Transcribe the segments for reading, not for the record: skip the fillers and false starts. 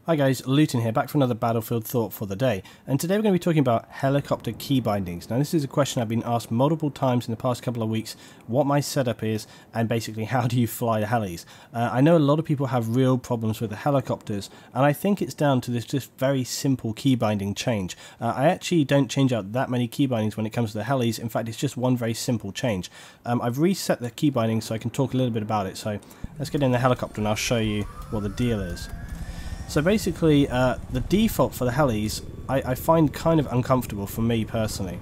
Hi guys, Luton here, back for another Battlefield Thought for the day, and today we're going to be talking about helicopter key bindings. Now this is a question I've been asked multiple times in the past couple of weeks, what my setup is, and basically how do you fly the helis. I know a lot of people have real problems with the helicopters, and I think it's down to this just very simple key binding change. I actually don't change out that many key bindings when it comes to the helis. In fact, it's just one very simple change. I've reset the key bindings so I can talk a little bit about it, so let's get in the helicopter and I'll show you what the deal is. So basically, the default for the helis, I find kind of uncomfortable for me personally.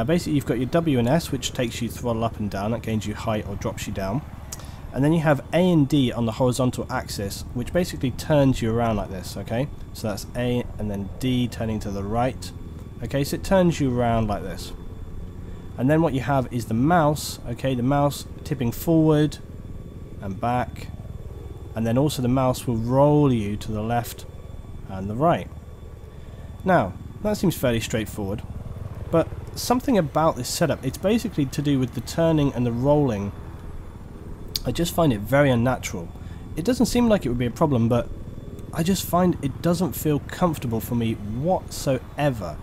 Basically, you've got your W and S, which takes you throttle up and down, that gains you height or drops you down. And then you have A and D on the horizontal axis, which basically turns you around like this, okay? So that's A and then D turning to the right. Okay, so it turns you around like this. And then what you have is the mouse, okay, the mouse tipping forward and back. And then also the mouse will roll you to the left and the right. Now, that seems fairly straightforward, but something about this setup, it's basically to do with the turning and the rolling. I just find it very unnatural. It doesn't seem like it would be a problem, but I just find it doesn't feel comfortable for me whatsoever.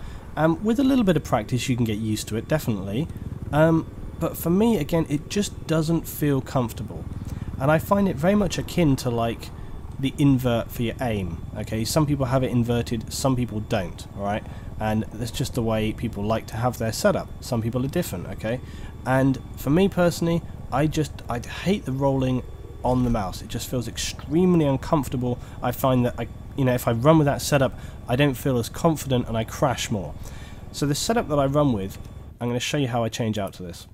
With a little bit of practice you can get used to it, definitely. But for me, again, it just doesn't feel comfortable. And I find it very much akin to like the invert for your aim. Okay, some people have it inverted, some people don't, alright? And that's just the way people like to have their setup. Some people are different, okay? And for me personally, I hate the rolling on the mouse. It just feels extremely uncomfortable. I find that if I run with that setup, I don't feel as confident and I crash more. So the setup that I run with, I'm going to show you how I change out to this.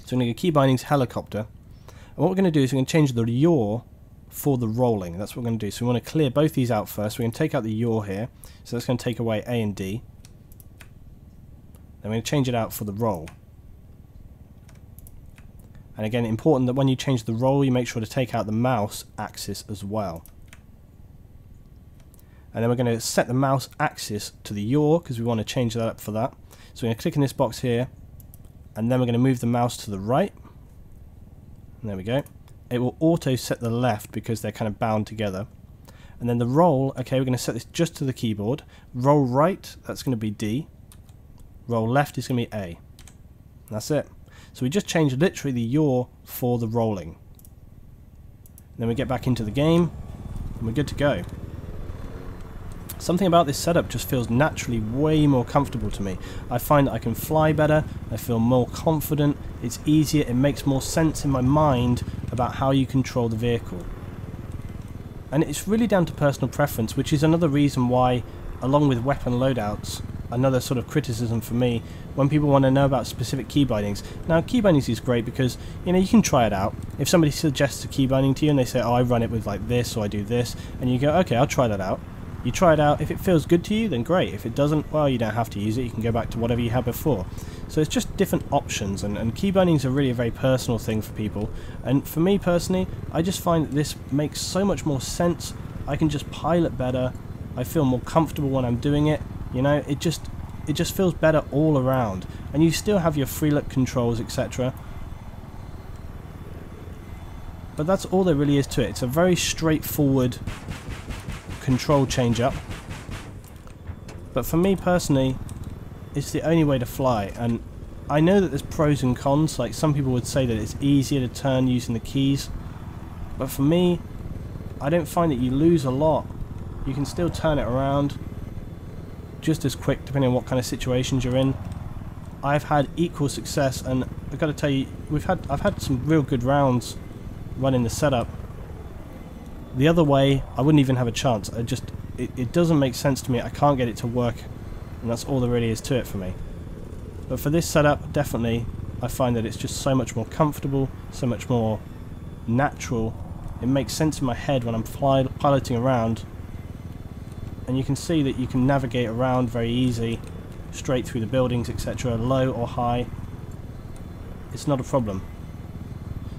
So I'm going to go key bindings helicopter, and what we're going to do is we're going to change the yaw for the rolling. That's what we're going to do. So we want to clear both these out first. We're going to take out the yaw here, so that's going to take away A and D. Then we're going to change it out for the roll. And again, important that when you change the roll, you make sure to take out the mouse axis as well. And then we're going to set the mouse axis to the yaw because we want to change that up for that. So we're going to click in this box here. And then we're going to move the mouse to the right. And there we go. It will auto set the left because they're kind of bound together. And then the roll, okay, we're going to set this just to the keyboard. Roll right, that's going to be D. Roll left is going to be A. And that's it. So we just changed literally the yaw for the rolling. And then we get back into the game and we're good to go. Something about this setup just feels naturally way more comfortable to me. I find that I can fly better, I feel more confident, it's easier, it makes more sense in my mind about how you control the vehicle. And it's really down to personal preference, which is another reason why, along with weapon loadouts, another sort of criticism for me, when people want to know about specific key bindings. Now, key bindings is great because, you can try it out. If somebody suggests a key binding to you and they say, oh, I run it with like this, or I do this, and you go, okay, I'll try that out. You try it out, if it feels good to you, then great. If it doesn't, well, you don't have to use it, you can go back to whatever you had before. So it's just different options, and key bindings are really a very personal thing for people. And for me personally, I just find that this makes so much more sense. I can just pilot better, I feel more comfortable when I'm doing it, it just feels better all around. And you still have your free look controls, etc. But that's all there really is to it. It's a very straightforward control change up, but for me personally it's the only way to fly. And I know that there's pros and cons, like some people would say that it's easier to turn using the keys, but for me I don't find that you lose a lot. You can still turn it around just as quick depending on what kind of situations you're in. I've had equal success, and I've got to tell you, I've had some real good rounds running the setup. The other way, I wouldn't even have a chance. It doesn't make sense to me. I can't get it to work, and that's all there really is to it for me. But for this setup, definitely, I find that it's just so much more comfortable, so much more natural. It makes sense in my head when I'm piloting around, and you can see that you can navigate around very easy, straight through the buildings, etc., low or high. It's not a problem.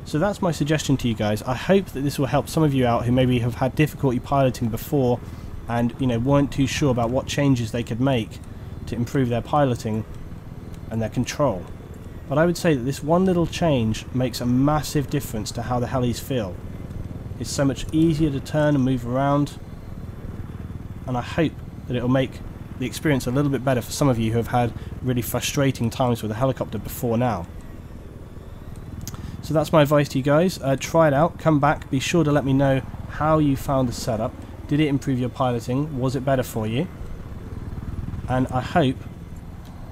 So that's my suggestion to you guys. I hope that this will help some of you out who maybe have had difficulty piloting before and weren't too sure about what changes they could make to improve their piloting and their control. But I would say that this one little change makes a massive difference to how the helis feel. It's so much easier to turn and move around, and I hope that it'll make the experience a little bit better for some of you who have had really frustrating times with a helicopter before now. So that's my advice to you guys. Try it out, come back, be sure to let me know how you found the setup. Did it improve your piloting? Was it better for you? And I hope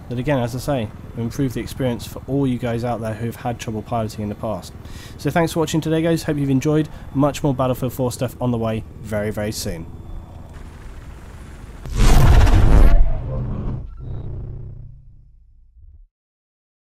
that, again, as I say, will improve the experience for all you guys out there who have had trouble piloting in the past. So thanks for watching today, guys. Hope you've enjoyed. Much more Battlefield 4 stuff on the way very, very soon.